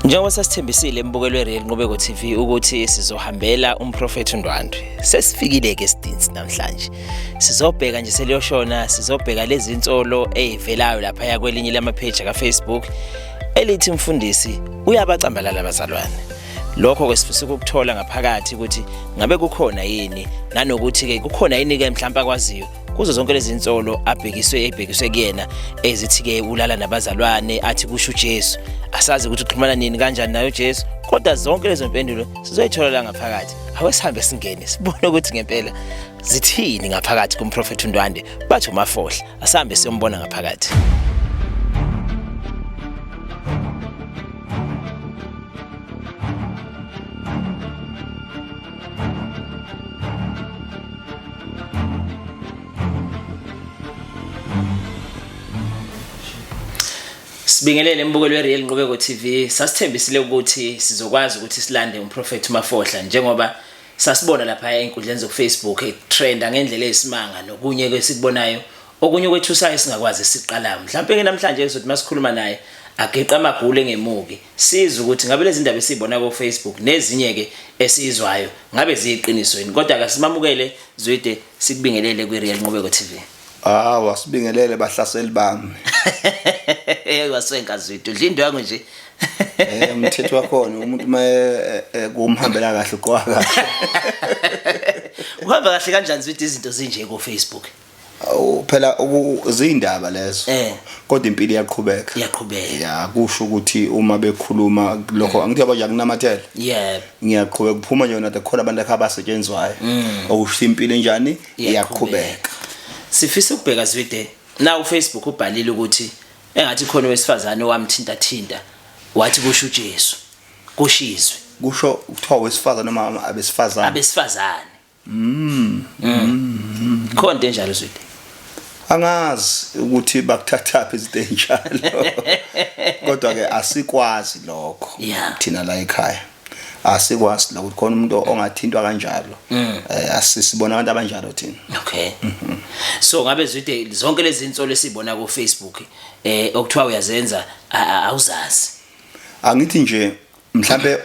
Njengoba sasithembisile embukelo weReal Nqubeko TV ukuthi sizohambela umprofeti uNdwandwe. Sesifikile ke Stins namhlanje. Sizobheka nje seliyoshona, sizobheka lezi insolo ezivelayo lapha ya kwelinye lamapage kaFacebook elithi umfundisi uyabacambalala abazalwane. Lokho ke sifisa ukuthola ngaphakathi ukuthi ngabe kukhona yini nanokuthi ke kukhona yini ke mhlawumbe akwaziyo kuzo zonke lezi insolo ebhekiswe kuyena ezithi ke ulala nabazalwane athi kusho uJesu. Asazi ukuthi uxhumana nini kanjani nayo uJesu, kodwa zonke lezo mpendulo sizoyithola la ngaphakathi. Awesihambe singene sibone ukuthi ngempela zithini ngaphakathi kumprofeti uNdwandwe bathi umafohla. Asihambe siyombona ngaphakathi. Sibingelele embukelo weReal Nqubeko TV. Sasithembisile ukuthi sizokwazi ukuthi silande umprofeti uMafohla njengoba sasibona lapha einkundleni zoFacebook trenda ngendlela eyisimanga nokunye kwesikubonayo okunye kwethusayo singakwazi siqala. Mhlawumbe ke namhlanje sizothi masikhuluma naye ageqa amagule ngemuki sizwe ukuthi ngabe lezi ndaba esizibona ku Facebook nezinye ke esizwayo ngabe ziyiqiniso yini. Kodwa ke simamukele Zwide sikubingelele kwiReal Nqubeko TV. Wasibingelele bahlaseli bami. Waswenka Zwide udlindo yangu nje. Umthetho wakhona umuntu kumhambela kahle uqwa kahle. Uhamba kahle kanjani Zwide izinto zinje ku Facebook? Phela izindaba lezo. Kodwa impilo iyaqhubeka. Ya kusho ukuthi uma bekhuluma lokho angithi abaja kunamathela. Yebo. Ngiyaqhubeka kuphuma nje nathi khona abantu abasetshenzwayo. Okusho impilo enjani iyaqhubeka. Sifisa ukubheka Zwide na uFacebook ubhalile ukuthi engathi khona wesifazane owamthinta wathi kusho uJesu kushizwe kusho kuthiwa wesifazane noma abesifazane khona enjalo Zwide angazi ukuthi bakuthathaphi izinto enjalo kodwa ke asikwazi lokho thina la ekhaya asikwazi ukuthi khona umuntu ongathintwa kanjalo asisibona abantu abanjalo thina. Okay. So ngabe Zwide zonke lezi insolo esibona ku Facebook okuthiwa uyazenza awuzazi. Angithi nje mhlambe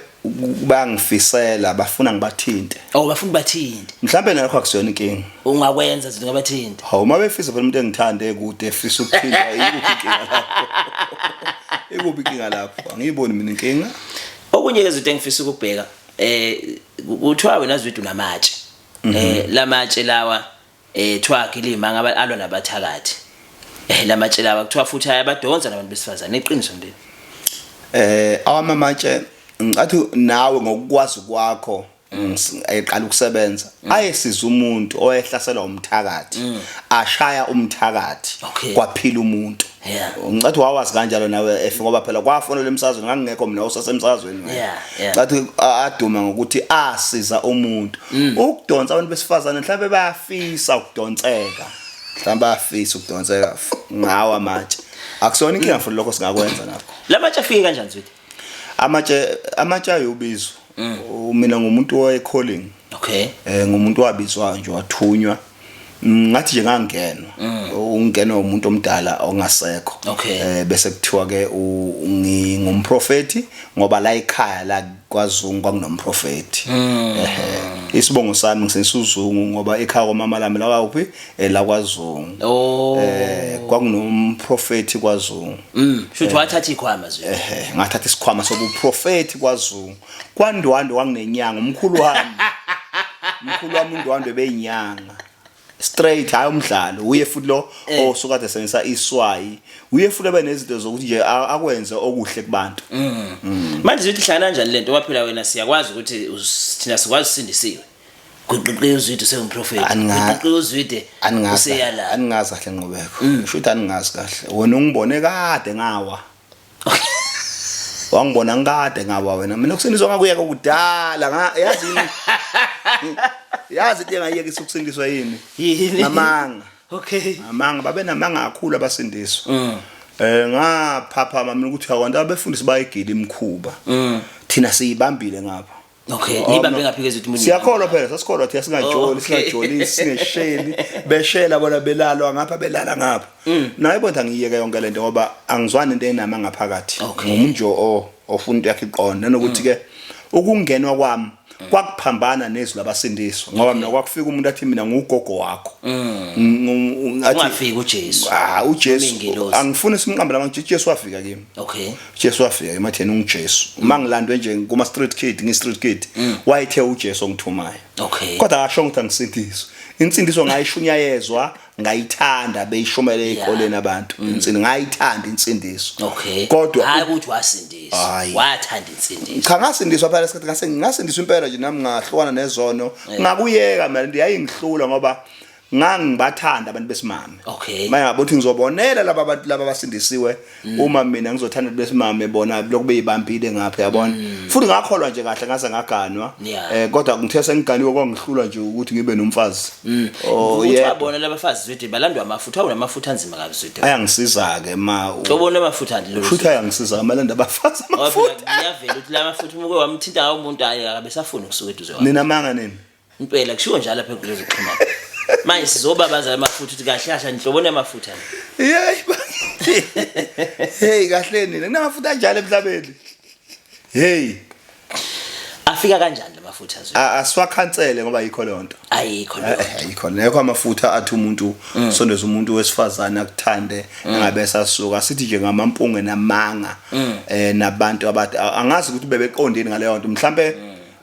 bangifisela bafuna ngibathinte. Bafuna bathinte. Mhlambe nakho akusiyona inkinga. Ungakwenza izinto ngabathinte. Uma befisa phela umuntu engithande kude efisa ukuthinta ikuphi inkinga lapho angiyiboni mina inkinga. Okunye ke izinto engifisa ukubheka kuthiwa wena Zwide unamatshe lamatshe lawa thiwa kilima alwa nabathakathi lamatshe lawa kuthiwa futhi ayabadonsa nabantu besifazane eqiniso ndini awamamatshe ngathi nawe ngokukwazi kwakho eqala ukusebenza ayesiza umuntu oyehlasela umthakathi ashaya umthakathi kwaphila umuntu. Ngicathi wawazi kanjalo nawe efe ngoba phela kwafonela emsazweni ngangingekho mina usasemsazweni ngathi aduma ngokuthi asiza umuntu ukudonsa abantu besifazane mhlawumbe bayafisa ukudonseka ngawa amatshe akusona inkinga futhi lokho singakwenza nakho. Lamatshe afike kanjani Zwide? Amatshe ayubizwa mina ngumuntu owayeCalling. Ngumuntu wabizwa nje wathunywa ngathi nje ngangenwa ungenwa umuntu omdala ongasekho bese kuthiwa ke ngingumprofeti ngoba la ekhaya la kwaZungu kwakunomprofeti isibongo sami ngisesuzungu ngoba ekhaya kwamama lami la kuphi la kwaZungu kwakunomprofeti kwaZungu shothi wathatha ikhwama Zwide ngathatha isikhwama sobuprofeti kwaZungu kwaNdwandwe wanginenyanga umkhulu wami uNdwandwe beyinyanga straight hayi umdlalo uye futhi lo osuka kade senza iswayi uye futhi benezinto zokuthi nje akwenze okuhle kubantu. Manje Zwide hlala kanjani lento waphela wena siyakwazi ukuthi thina sikwazi usindisiwe kuqiqe uZwide sengumprofeti kuqiqe uZwide useyala aningazi kahle Nqubeko shothi aningazi kahle wena ungibone kade ngawa wangibona ngikade ngawa wena mina ukusindiswa ngakuyeka kudala yazi into engayeke isokusindiswa yini namanga. Amanga babe namanga kakhulu abasindiswa ngaphaphama mina ukuthi abantu abefundisi bayigila imkhuba thina siyibambile ngapha. Nibambe ngaphi ke Zwide umuntu siyakholwa phela sasikholwa thi singajoli singesheli beshela bona belalwa ngapha belala ngapha naye bodwa ngiyeke yonke lento ngoba angizwani into enama ngaphakathi umuntu ofuna into yakhe iqonda nokuthi ke ukungenwa kwami kwakuphambana nezwi labasindiswa ngoba mina kwakufika umuntu athi mina ngugogo wakho ungafika uJesu uJesu angifuni simqambe lamanje uJesu wafika kimi uJesu wafika ematheni unguJesu uma ngilandwe nje kuma street kid ngi-street kid wayethe uJesu ongithumayo kodwa akasho ukuthi angisindiswe insindiso ngayishunyayezwa ngayithanda beyishomele ezikoleni abantu insindi ngayithanda insindiso kodwa hayi ukuthi wasindiswa wathanda insindiso kangasindiswa phela isikhathi ngase ngasindiswa impela nje nami ngahlukana nezono ngakuyeka mina ndiyayihlula ngoba ngangibathanda abantu besimame manje ngabothi ngizobonela laba abantu laba basindisiwe uma mina ngizothanda besimame bona lokube ibambile ngapha yabona futhi ngakholwa nje kahle ngase ngaganwa kodwa ngithe sengiganiwe kwangihlula nje ukuthi ngibe nomfazi uyabona labafazi zwede balandwa amafutha unamafutha anzima kabi zwede ayangisiza ke ubona amafutha lo futhi ayangisiza amalanda abafazi amafutha ngiyavela ukuthi la mafutha umuke wamthinta ngawo umuntu akabe safuna ukusuka eduze wakhe nina manga nini impela kushiwo njalo lapha kulezo kuxhumana manje sizobabaza amafutha ukuthi kahle kahle nihlobona amafutha hey kahle nina kunamafutha njalo emhlabeni afika kanjani lamafutha zwe asiwakhansele ngoba yikho lonto ayikho nekho amafutha athi umuntu sondeza umuntu wesifazana akuthande engabe sasuka sithi nje ngamampunge namanga nabantu abathi angazi ukuthi bebeqondini ngale yonto mhlambe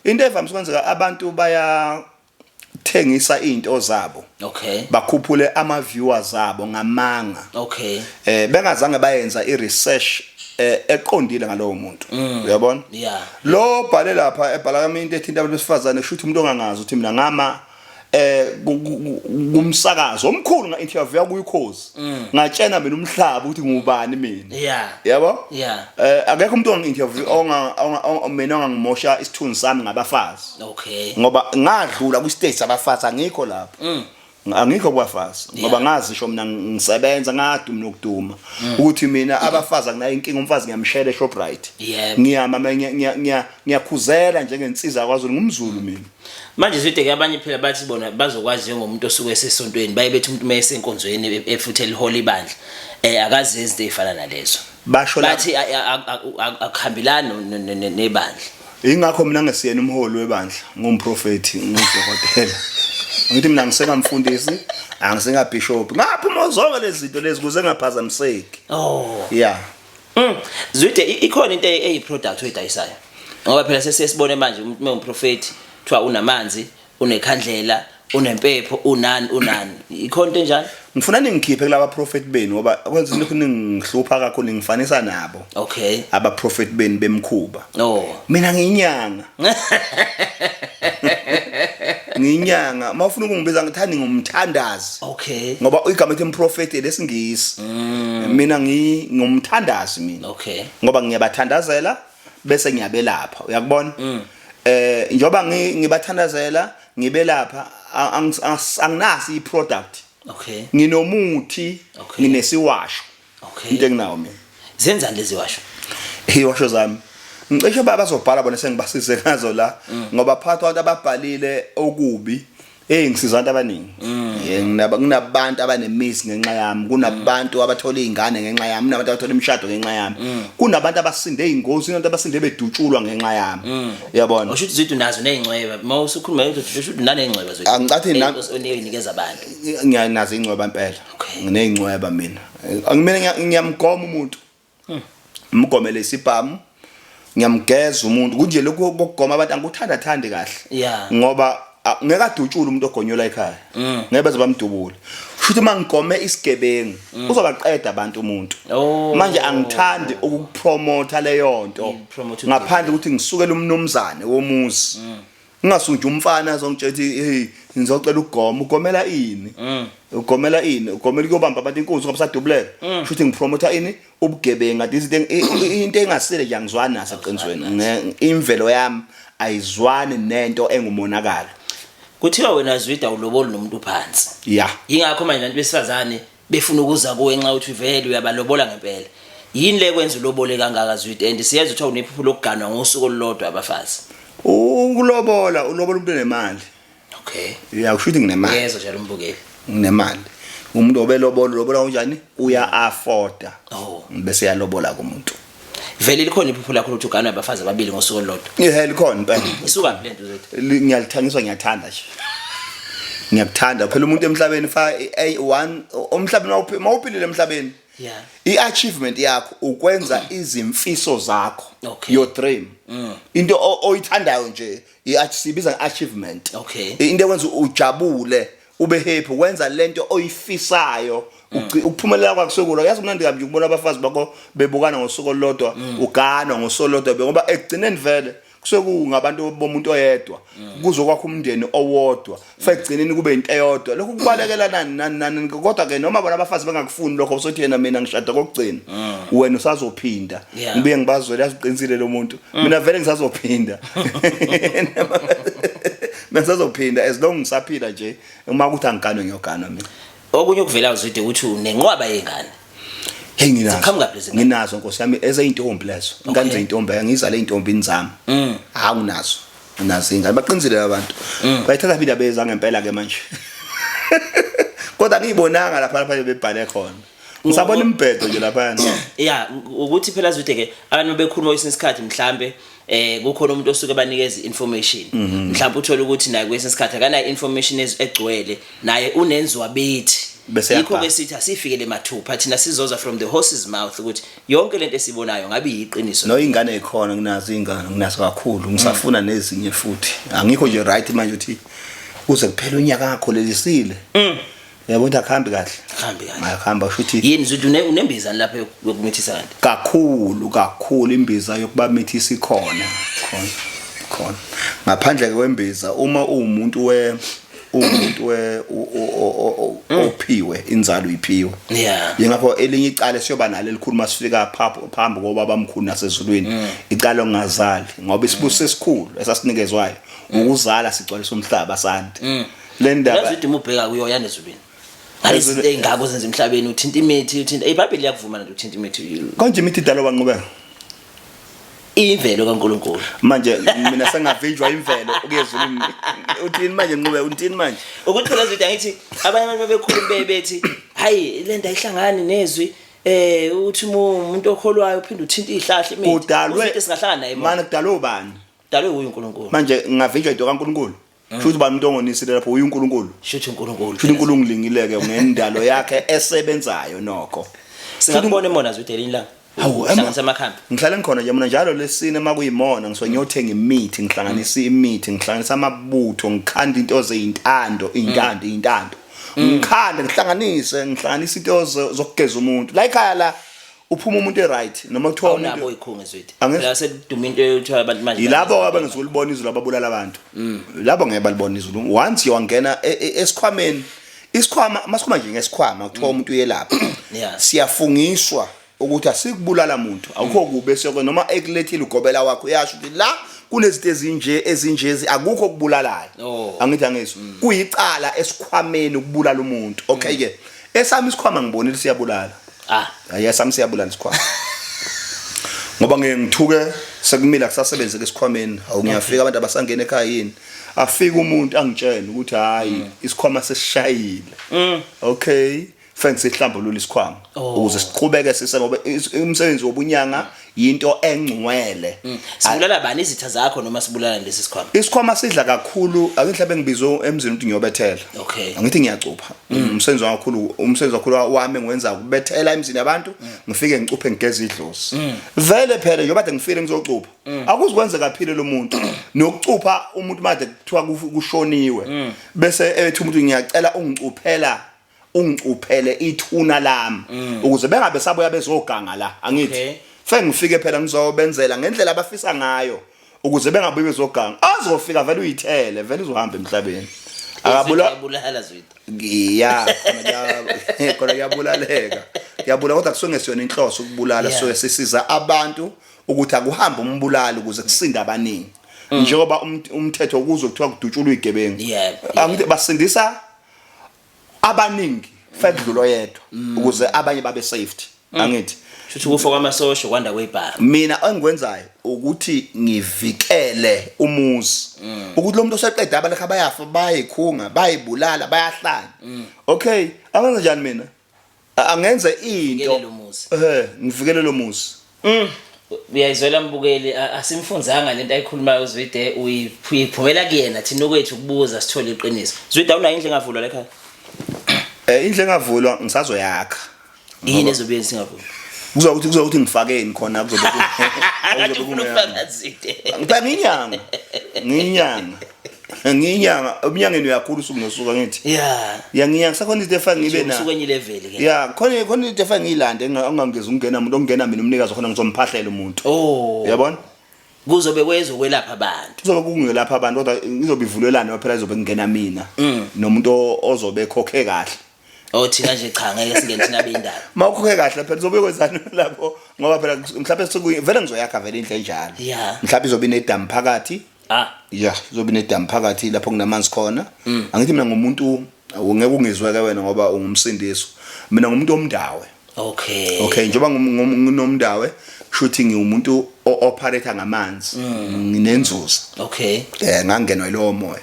into evamise ukwenzeka abantu baya thengisa into zabo bakhuphule ama viewers zabo ngamanga bengazange bayenza iresearch eqondile ngalowo muntu uyabona lo bhale lapha ebhala kami into ethinta abantu besifazane kusho ukuthi umuntu ongangazi ukuthi mina ngama kumsakazo omkhulu nga interview kuyikhozi ngatshena mina umhlaba ukuthi ngubani mina yabo akekho umuntu ongi-interview mina ongangimosha isithunzi sami ngabafazi ngoba ngadlula kwi-stage abafazi angikho lapho angikho kwafazi ngoba ngazisho mina ngisebenza ngaduma nokuduma ukuthi mina abafazi akunayo inkinga umfazi ngiyamshela eShoprite ngiyama ngiyakhuzela njengensizwa kwaZulu ngumZulu mina manje zwide abanye phela bathi bona bazokwazi njengomuntu osuke esesontweni bayibethi umuntu mase enkonzweni efuthela iholi ibandla akazi izinto ezifana nalezo basho bathi akuhambelana nebandla ingakho mina ngesiyena umholi webandla ngumprofeti ngudokotela ngithi mina ngisengamfundisi angisengabishop ngaphuma zonke lezi zinto lezi kuze ngaphazamiseki zwide ikhona into eyiproduct oyidayisayo ngoba phela sesibone manje umuntu umprofeti kuthiwa unamanzi unekhandlela unempepho unani ikhona into enjalo ngifuna ningikhiphe kulaba prophet benu ngoba kwenza lokho ningihlupha kakhulu ngifanisa nabo aba prophet benu bemkhuba mina ngiyinyanga ngiyinyanga mawufuna ukungibiza ngithandi ngumthandazi ngoba igama ethi umprofeti lesingisi mina ngumthandazi mina ngoba ngiyabathandazela bese ngiyabelapha uyakubona njoba ngibathandazela ngibelapha anginasi iproduct nginomuthi nginesiwasho into enginawo mina zenza lezi washo iwasho zami ngicishe bazobhala bona sengibasize ngazo la ngoba phakathi abantu ababhalile okubi ngisiza abantu abaningi kunabantu abanemisi ngenxa yami kunabantu abathola izingane ngenxa yami kunabantu abathola imishado ngenxa yami kunabantu abasinde ingozi kunabantu abasinde bedutshulwa ngenxa yami uyabona usho ukuthi zithi nazo nezingcweba mawusukhuluma ukuthi usho ukuthi nanezingcweba zokuthi angicathi onikeza abantu ngiyanazo ingcweba impela nginezingcweba mina angimene ngiyamgoma umuntu umgomele isibhamu ngiyamgeza umuntu kunje lokho kokugoma abantu angikuthanda kahle ngoba ngeke adutshule umuntu ogonyola ekhaya ngeke baze bamdubule futhi mangigome isigebengu uzobaqeda abantu umuntu manje angithandi ukupromote leyo nto ngaphandle ukuthi ngisukele umnumzane womuzi ngingasunje umfana azongitshela hey ngizocela ukugoma ugomela ini ugomela ukubamba abantu inkunzi ngoba sadubuleka futhi ngipromota ini ubugebengu ngathi into engasile nje angizwani naso eqinisweni imvelo yami ayizwani nento engumonakalo kuthiwa wena Zwida ulobolo nomuntu phansi yingakho manje abantu besifazane befuna ukuza kuwe nxa uthi vele uyabalobola ngempela yini le kwenza ulobole kangaka Zwida and siyazi ukuthi awunephupho lokuganwa ngosuku olulodwa abafazi ulobola umuntu onemali kusho ukuthi nginemali yezwa njalo umbukeli nginemali umuntu obelobola kanjani uya afforda bese yalobola kumuntu vele likhona iphupho lakho ukuthi uganwe abafazi ababili ngosuku olulodwa likhona impela isuka le nto zethu ngiyalithangiswa ngiyathanda nje ngiyakuthanda phela umuntu emhlabeni fa A1 umhlabeni mawuphilile emhlabeni i-achievement yakho ukwenza izimfiso zakho your dream into oyithandayo nje sibiza achievement into ekwenza ujabule ube happy ukwenza lento oyifisayo ukuphumelela kwakho sokula yazi kumnandi kabi ukubona abafazi bakho bebukana ngosuku olulodwa uganwa ngosuku olulodwa ngoba ekugcineni vele kusekungabantu bomuntu oyedwa kuzokwakha umndeni owodwa fekugcineni kube into eyodwa lokho kubalekela nani kodwa ke noma bona abafazi bengakufuni lokho usothi yena mina ngishada kokugcina wena usazophinda ngibuye ngibazwele yaziqinisile lo muntu mina vele ngisazophinda ngisazophinda as long ngisaphila nje uma kuthi angiganwe ngiyoganwa mina okunye ukuvela uzide ukuthi unenqwaba yengane hey nginazo nkosi yami ezeyintombi lezo ingane zeyintombi ngizale intombini zami hawu nazo ingane baqinizile abantu bayithatha phila beza ngempela ke manje kodwa ngiyibonanga lapha bebhale khona ngisabona imbhedo nje lapha ukuthi phela azwide ke abantu bekhuluma isikhathi mhlambe kukhona umuntu osuke banikeza information mhlawumbe uthola ukuthi naye kwesinye isikhathi akana information egcwele naye unenziwa bethi yikho ke sithi asifikele mathupha thina sizoza from the horse's mouth ukuthi yonke lento esibonayo ngabe yiqiniso no ingane ekhona kunazo ingane nginazo kakhulu ngisafuna nezinye futhi angikho nje right manje uthi kuze kuphela unyaka ngakholelisile yabona akhambi kahle akhamba futhi yini uthi unembiza lapha yokumithisa kakhulu imbiza yokuba mithisa ikhona ngaphandle kwembiza uma umuntu ophiwe inzalo iphiwe yengapho elinye icala siyoba nalo elikhuluma sifika phambi koba bamkhulu nasezulwini icala ongazali ngoba isibuso sesikhulu esasinikezwayo ukuzala sigcwalisa umhlaba santi le ndaba yazithi ubheka kuyo yana ezulwini izinto engako zenza emhlabeni uthinta imithi uthinta iBhayibheli liyakuvuma nje uthinta imithi konje imithi idalo banqubeka imvelo kaNkulunkulu manje mina sengavinjwa imvelo ukuyezulwini uthini manje nqube uthini manje ukuthi phela zithi angithi abanye abantu bekhuluma bethi hayi lento ayihlangani nezwi uthi umuntu okholwayo uphinde uthinta izihlahla imithi kudalwe singahlangana naye mana kudalwe ubani dalwe uNkulunkulu manje ngavinjwa into kaNkulunkulu futhi ba umuntu ongonisile lapho uNkulunkulu futhi uNkulunkulu futhi uNkulunkulu ngilingileke ngendalo yakhe esebenzayo nokho singakubona emona zwedelini la hlanganisa amakhambi ngihlala ngikhona nje mina njalo lesine makuyimona ngisho ngiyothenga imithi ngihlanganisa imithi ngihlanganisa amabutho ngikhanda into zeyintando ngikhanda ngihlanganisa into zokugeza umuntu la ekhaya la uphuma umuntu eright noma kuthiwa umuntu nabo ikhunge zwethu la seduma into ethiwa abantu manje yilabo abangezikulibona izulu ababulala abantu labo ngeke balibona izulu once yongena esikhwameni isikhwama masikhuma nje ngesikhwama kuthiwa umuntu uyelapha siyafungiswa ukuthi asikubulala umuntu akukho kube sokwe noma ekulethile ugobela wakho uyasho ukuthi la kunezinto ezinjezi akukho kubulalayo angithi angizwe kuyicala esikhwameni ukubulala umuntu okay ke esami isikhwama ngibonile siyabulala ayasami siyabulala isikhwama ngoba ngithuke sekumila kusasebenze ke esikhwameni awungiyafika abantu abasangena ekhaya yini afika umuntu angitshela ukuthi hayi isikhwama sesishayile okay fanele sihlambulule isikhwama ukuze siqhubeke sise ngoba umsebenzi wobunyanga into engcwele sibulala bani izitha zakho noma sibulala lesi sikhwama isikhwama sidla kakhulu akenhlabe engibizwe emzini ukuthi ngiyobethela angithi ngiyacupha umsebenzi kakhulu wami ngiwenza ukubethela emzini yabantu ngifike ngicuphe ngigeza idlozi vele phela njengoba kade ngifile ngizocupha akuzikwenze kaphile lo muntu nokucupha umuntu manje kuthiwa kushoniwe bese ethi umuntu ngiyacela ungicuphele ithuna lami ukuze bengabe sabuya bezoganga la angithi feke ngifike phela ngizobenzela ngendlela abafisa ngayo ukuze bengabe bezoganga azofika vele uyithele vele uzohamba emhlabeni akabulala zwethu khona yabulaleka kodwa kusengesiyona inhloso ukubulala so sisiza abantu ukuthi akuhambe umbulali ukuze kusinde abaningi njengoba umthetho ukuzo kuthiwa kudutshulwa igebengu angithi basindisa abaningi fedlulo yedwa ukuze abanye babe safety angithi futhi kufa kwamasosha kwanda kwebhara mina engikwenzayo ukuthi ngivikele umuzi ukuthi lo muntu oseqeda abalekha bayafa bayikhunga bayibulala bayahlanya okay angenza njani mina angenze into lo muzi ngivikele lo muzi uyayizwela mbukeli asimfunzanga lento ayikhulumayo uZwide uyiphumela kuyena thina okwethu kubuza sithole iqiniso. Zwide awunayo indle engavulwa la ekhaya? Indle engavulwa ngisazoyakha. Yini ezobe singavulwa? Kuzokuthi ngifakeni khona kuzobe nginyanga. Nginyanga eminyangeni uyakhulu usuku nosuku ngithi. Yeah. Nginyanga sakhona into efaka ngibe na. Usuku kwenye level ke. Yeah, khona into efaka ngilande engangeze ukungena umuntu ongena mina umnikazi khona ngizomphahlela umuntu. Oh. Uyabona? Kuzobe kwezokwelapha abantu. Kuzobe kungelapha abantu kodwa izobe ivulelana phela izobe ngena mina. Nomuntu ozobe ekhokhe kahle. Thina nje cha ngeke singene thina beyindaba. Mawukhokhe kahle phela uzobe kwenzani lapho ngoba phela mhlawumbe sekuyi vele ngizoyakha vele indle enjalo. Yeah. Mhlawumbe izobe inedamu phakathi. Yeah, izobe inedamu phakathi lapho kunamanzi khona. Angithi mina ngumuntu ungeke ungizweke wena ngoba ungumsindiso. Mina ngumuntu omdawe. Okay, njengoba nginomdawe kushuthi ngiwumuntu operate ngamanzi. Nginenzuzo. Ngangenwa yilowo moya.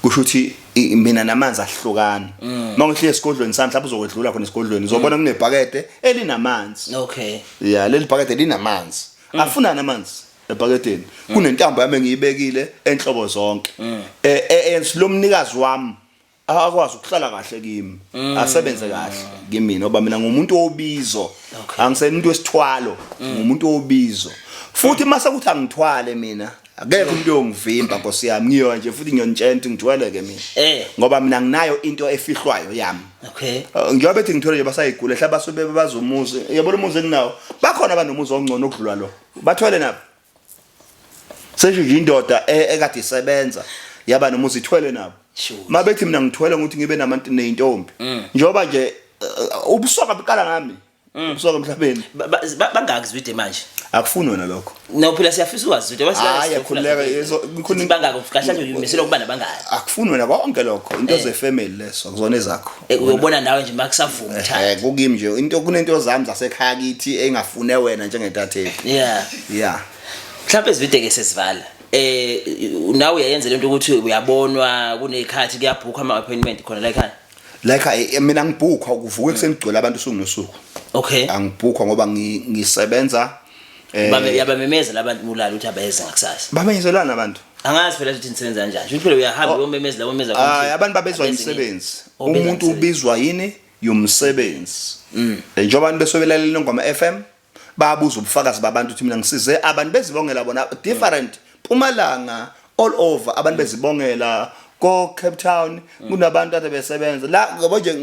Kushuthi mina namanzi ahlukana. Mangihle esigodlweni sami mhlawumbe uzokwedlula khona esigodlweni uzobona kunebhakede elinamanzi. Yeah, leli bhakede linamanzi. Afuna namanzi ebhakedeni. Kunentambo yami engiyibekile enhlobo zonke. Lomnikazi wami akwazi ukuhlala kahle kimi. Asebenze kahle kimi ngoba mina ngumuntu obizo. Angisemuntu wesithwalo, ngumuntu obizo. Futhi mase kuthi angithwale mina akekho umuntu ongivimba Nkosi yami ngiyo nje futhi ngiyonitshenta ngithweleke mina. Ngoba mina nginayo into efihlwayo yami. Ngiyobe ethi ngithole nje basayigule hlaba sobe bazomuzi. Yabona umuzi enginawo. Bakhona abantu nomuzi ongcono okudlula lo. Bathwele nabo. Sesho nje indoda ekade isebenza yaba nomuzi ithwele nabo. Mabethi mina ngithwele ukuthi ngibe nabantu neintombi. Njoba nje ubusoka biqala ngami. Ubusoka emhlabeni. Bangaki Zwide manje? Akufuni wena lokho. No phela siyafisa ukwazi Zwide wakhuleka ngikhona bangaki ufikahle nje uyimisela ukubana bangaki. Akufuni wena konke lokho into zefamily leso kuzona ezakho. Uyobona nawe nje makusavuma uthanda. Kukimi nje into kunento zami zasekhaya kithi engafune wena njengentatheli. Yeah. Mhlawumbe Zwide ke sesivala. Nawe uyayenza lento ukuthi uyabonwa kunekhathi kuyabhukha ama appointment khona la ekhaya. Like mina ngibhukha ukuvuka ekusengigcwele abantu usuku nosuku. Angibhukha ngoba ngisebenza yabamemeza labantu mulala ukuthi abeze ngakusasa. Bamenyezelana abantu. Angazi phela ukuthi nisebenza kanjani. Ukuthi phela uyahamba uyomemeza la bomeza abantu babezwa imisebenzi. Umuntu ubizwa yini yomsebenzi. Njengoba abantu besobelalela ngoma FM babuza ubufakazi babantu ukuthi mina ngisize abantu bezibongela bona different Mpumalanga all over abantu bezibongela ko Cape Town kunabantu ade besebenza la ngoba nje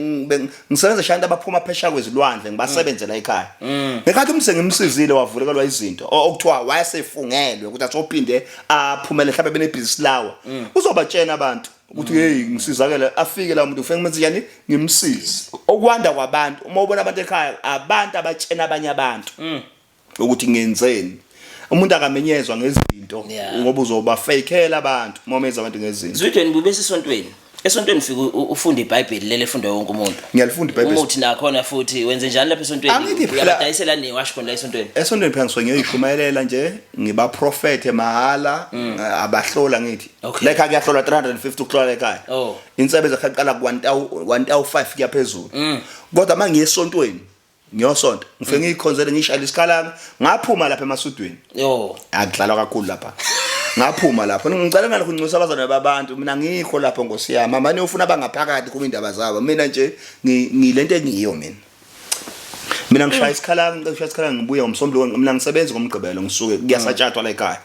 ngisebenza shanta abaphuma phesha kwezilwandle ngibasebenze la ekhaya. Ngekhathi umse ngimsizile wavulekelwa izinto okuthiwa wayesefungelwe ukuthi azophinde aphumele mhlawumbe benebhiziness lawa. Uzobatshena abantu ukuthi hey ngisizakele afike la umuntu ufike ngimenze yani ngimsize. Okwanda kwabantu uma ubona abantu ekhaya abantu abatshena abanye abantu ukuthi ngenzeni. Umuntu akamenyezwa ngezinto ngoba uzoba fakela abantu momeza abantu ngezinto. Zwide nibubese esontweni. Esontweni fika ufunda iBhayibheli lele efunda wonke umuntu. Ngiyalifunda iBhayibheli. Umuthi nakhona futhi wenze njani lapha esontweni? Uyabadayisela nini washo khona la esontweni? Esontweni phela ngisuke ngiyishumayelela nje ngiba prophet mahala abahlola ngithi. La ekhaya kuyahlola 350 ukuhlola ekhaya. Insebenzo ekhaqala ku 1005 kuya phezulu. Kodwa manje esontweni ngiyosonto ngifike ngikhonzele ngishayela isikhalanga ngaphuma lapha emasudweni. Akudlalwa kakhulu lapha. Ngaphuma lapho ngicela ngalo kunxusa abazana babantu mina ngikho lapho Nkosi yami mama ufuna abangaphakathi kuma indaba zabo mina nje ngilento engiyo mina ngishaya isikhalanga ngibuya umsombuluko mina ngisebenza ngomgqibelo ngisuke kuyasatshathwa la ekhaya.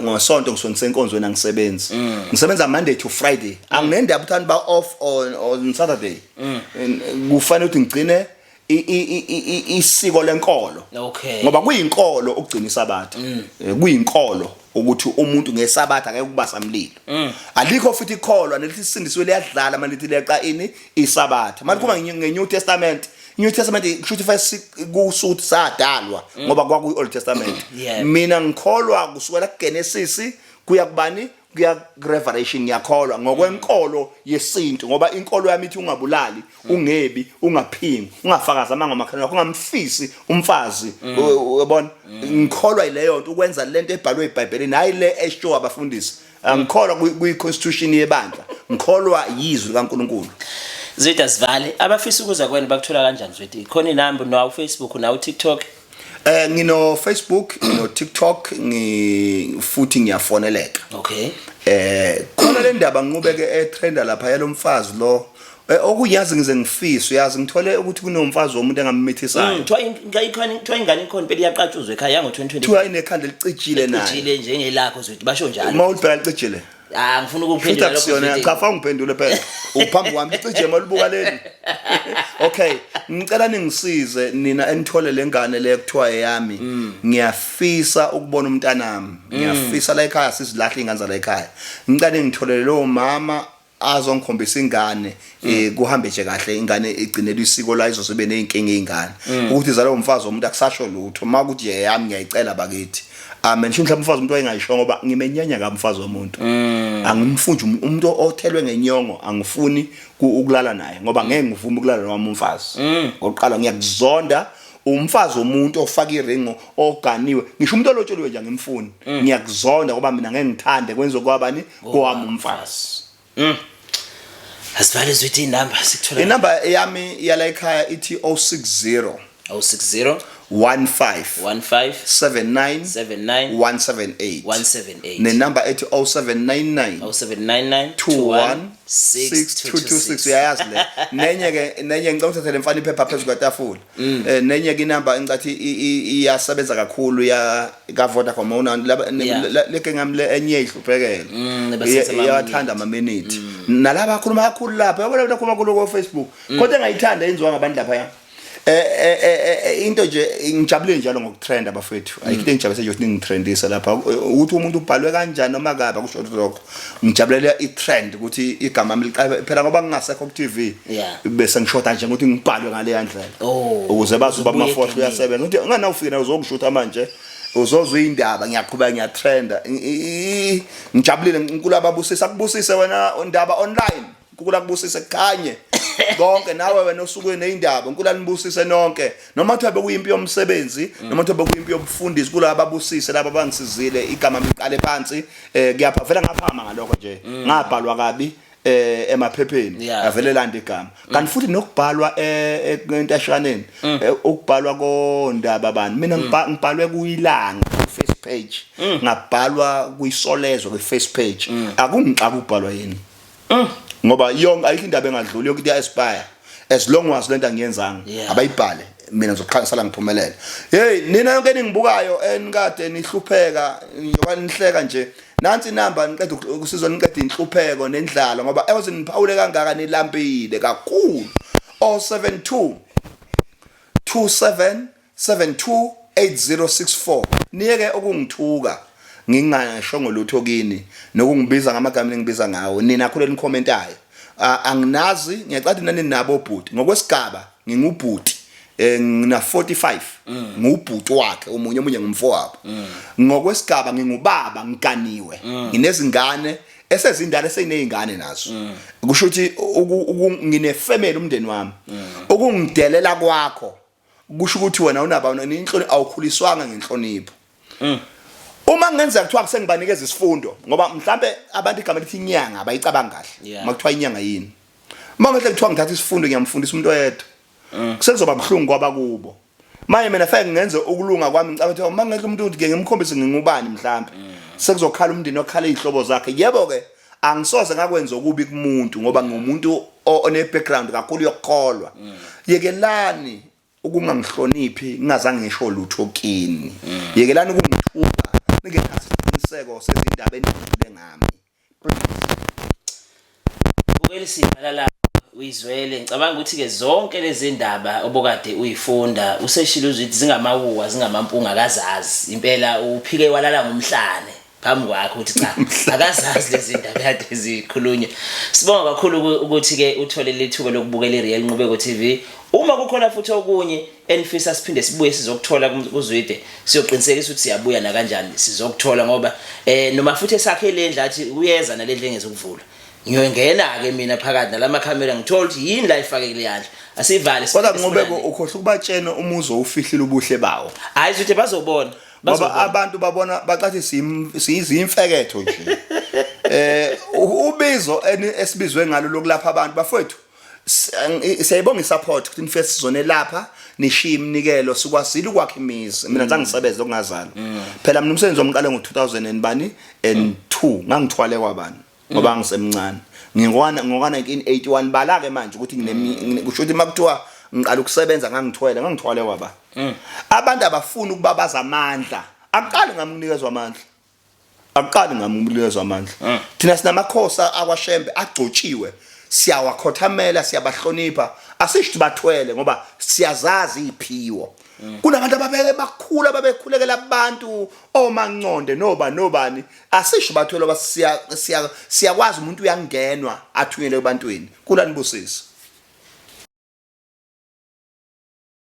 Ngosonto ngisonto senkonzweni angisebenzi. Ngisebenza Monday to Friday. Anginendaba uthanda ba off on Saturday. Kufanele ukuthi ngigcine isiko lenkolo. Ngoba kuyinkolo ukugcina isabatha. Kuyinkolo ukuthi umuntu ngesabatha ngeke kubasa umlilo. Alikho futhi ikholwa nelithi sindiswe liyadlala malithi leqa ini isabatha. Manje kuma ngeNew Testament New Testament kushuthi first kusuthi sadalwa ngoba kwakuyi Old Testament. Mina ngikholwa kusukela kuGenesis kuya kubani kuya Revelation ngiyakholwa ngokwenkolo yesintu ngoba inkolo yami ithi ungabulali ungebi ungaphingi ungafakaza amanga amakhaya akho ungamfisi umfazi uyabona ngikholwa ileyo nto ukwenza lento ebhalwe eBhayibhelini hayi le esho abafundisi ngikholwa kuyi constitution yebandla ngikholwa yizwi likaNkuluNkulu. Zwide asivale abafisa ukuza kwena bakuthola kanjani Zwide? Khona inamba nawo Facebook nawo TikTok? Ngino Facebook, ngino TikTok, futhi ngiyafoneleka. Okay. Khona le ndaba ngiqhubeke etrenda lapha yalomfazi lo okuyazi ngize ngifisa uyazi ngithole ukuthi kunomfazi womuntu engammithisayo. Kuthiwa ingane ikhona phela iyaqatshuzwa ekhaya ngo2020. Kuthiwa inekhanda licijile naye. Licijile njengelakho zokuthi basho njalo. Uma ulibheka licijile. Ngifuna ukuphendula lokho. Cha fa ngiphendule phela. Uphambi kwami licije malubuka leli. Okay, ngicela ningisize nina enithole lengane le kuthiwa eyami. Ngiyafisa ukubona umntanami. Ngiyafisa la ekhaya sizilahla ingane za la ekhaya. Ngicela ngitholele lo mama azongikhombisa ingane kuhambe nje kahle ingane igcinele isiko la izosebe nezinkinga ezingane ukuthi zalo umfazi womuntu akusasho lutho makuthi yami ngiyayicela bakithi amen mhlawumbe umfazi umuntu oyengayisho ngoba ngimenyanya kamfazi womuntu angimfunje umuntu othelwe ngenyongo angifuni ukulala naye ngoba ngeke ngivuma ukulala nami umfazi ngokuqala ngiyakuzonda umfazi womuntu ofaka iringo oganiwe ngisho umuntu olotshelwe nje ngimfuni ngiyakuzonda ngoba mina ngeke ngithande kwenze kwabani kwami umfazi Asivale zwethu inamba sikuthola. Inamba yami yala ekhaya ithi 060 15 79 178 nenamba ethi 0799 216 uyayazi le nenye ngicela uthathele mfana iphepha phezulu kwetafula nenye ke inamba engathi iyasebenza kakhulu ya ka Vodacom ona leke ngamle enye ihluphekele iyathanda ama minute nalaba akhuluma kakhulu lapha yabona ukukhuluma ku Facebook kodwa engayithanda yenziwa ngabantu lapha ya into nje ngijabule njalo ngokutrenda bafethu ayikho engijabule nje ukuthi ngitrendisa lapha ukuthi umuntu ubhalwe kanjani noma kabe kusho lokho ngijabulela itrend ukuthi igama lami liqhabe phela ngoba ngingasekho ku TV bese ngishoda nje ukuthi ngibhalwe ngale yandlela ukuze bazi uba ama-force uyasebenza ukuthi ungana ufika uzongishutha manje uzozwe indaba ngiyaqhubeka ngiyatrenda ngijabulile nkulu ababusisa kubusise wena indaba online kukula kubusise khanye konke nawe wena osukwini neindaba nkulu anibusise nonke noma kuthiwa bekuyimpi yomsebenzi noma kuthiwa bekuyimpi yobufundisi kula ababusise laba bangisizile igama liqale phansi kuyapha vela ngaphama ngalokho nje ngabhalwa kabi emaphepheni avele landa igama kanti futhi nokubhalwa entashyaneni ukubhalwa kondaba bani mina ngibhalwe kuyilanga first page ngabhalwa kuyisolezo ku first page akungixaka ukubhalwa yini ngoba yonke ayikho indaba engadluli yokuthi ya-aspire as long as lento angiyenzanga abayibhale mina ngizoqhanisela ngiphumelele hey nina yonke ningibukayo enikade nihlupheka njoba nihleka nje nansi inamba niqeda ukusizwa niqeda inhlupheko nendlala ngoba ewazi niphawule kangaka nilampile kakhulu 072 2772 8064 niyeke okungithuka ngingasho ngolutho kini nokungibiza ngamagama engibiza ngawo nina khuleni commentayo anginazi ngiyacela nani nabo obhuti ngokwesigaba ngingubhuti ngina 45 ngubhuti wakhe omunye ngumfowabo ngokwesigaba ngingubaba ngikaniwe nginezingane esezindala eseneyingane nazo kusho ukuthi ngine family umndeni wami ukungidelela kwakho kusho ukuthi wena unaba inhlonipho awukhuliswanga ngenhlonipho uma ngenza kuthiwa kusengibanikeza isifundo ngoba mhlambe abantu igama lithi inyanga abayicabanga kahle makuthiwa inyanga yini mangahle kuthiwa ngithatha isifundo ngiyamfundisa umuntu oyedwa kusezoba mhlungu kwaba kubo manje mina fake ngenze ukulunga kwami ngicabanga ukuthi mangahle umuntu ukuthi ngimkhombise ngingubani mhlambe sekuzokhala umndeni okhala izihlobo zakhe yebo ke angisoze ngakwenza okubi kumuntu ngoba ngumuntu one background kakhulu yokukholwa yekelani ukungangihloniphi ngingazange ngisho lutho kini yekelani ukungithuka ngekasiqiniseko sezindaba enidlule ngami Ukelisiphala la uyizwele ngicabanga ukuthi ke zonke lezi ndaba obokade uyifunda useshilo uzithi zingamawuwa zingamampunga akazazi impela uphike walala ngomhlane phambi kwakho uthi cha akazazi lezi ndaba kade zikhulunywa sibonga kakhulu ukuthi ke uthole lethuba lokubukela iReal Nqubeko TV uma kukhona futhi okunye enifisa siphinde sibuye sizokuthola kuzwide siyoqinisekisa ukuthi siyabuya na kanjani sizokuthola ngoba noma futhi esakhe lendla athi uyeza nalendle ngezokuvula ngiyongena ke mina phakathi nalama camera ngithola ukuthi yini la ifakekile yandla asivale kodwa Nqubeko ukhohle ukubatshena umuzo ufihlile ubuhle bawo hayi ukuthi bazobona ngoba abantu babona bacathi siyizimfeketho nje ubizo esibizwe ngalo lokulapha abantu bafethu siyayibonga isupport ukuthi nifese sizone lapha nishiya imnikelo sikwazile ukwakha imizi mina ngizange ngisebenze lokungazalwa phela mina umsebenzi womqale ngo2000 and bani and 2 ngangithwale kwabani ngoba ngisemncane ngingokana 1981 bala ke manje ukuthi kusho ukuthi makuthiwa ngiqala ukusebenza ngangithwale kwaba abantu abafuna ukubabaza amandla aqali ngamnikezwa amandla thina sinamakhosa akwashembe agcotshiwe siyawakhothamela siyabahlonipha asisho bathwele ngoba siyazazi iphiwo kunabantu abakhula babekhulekela abantu omanconde nobani asisho bathwele siyakwazi umuntu uyangenwa athunyelwe ebantwini kulani busisi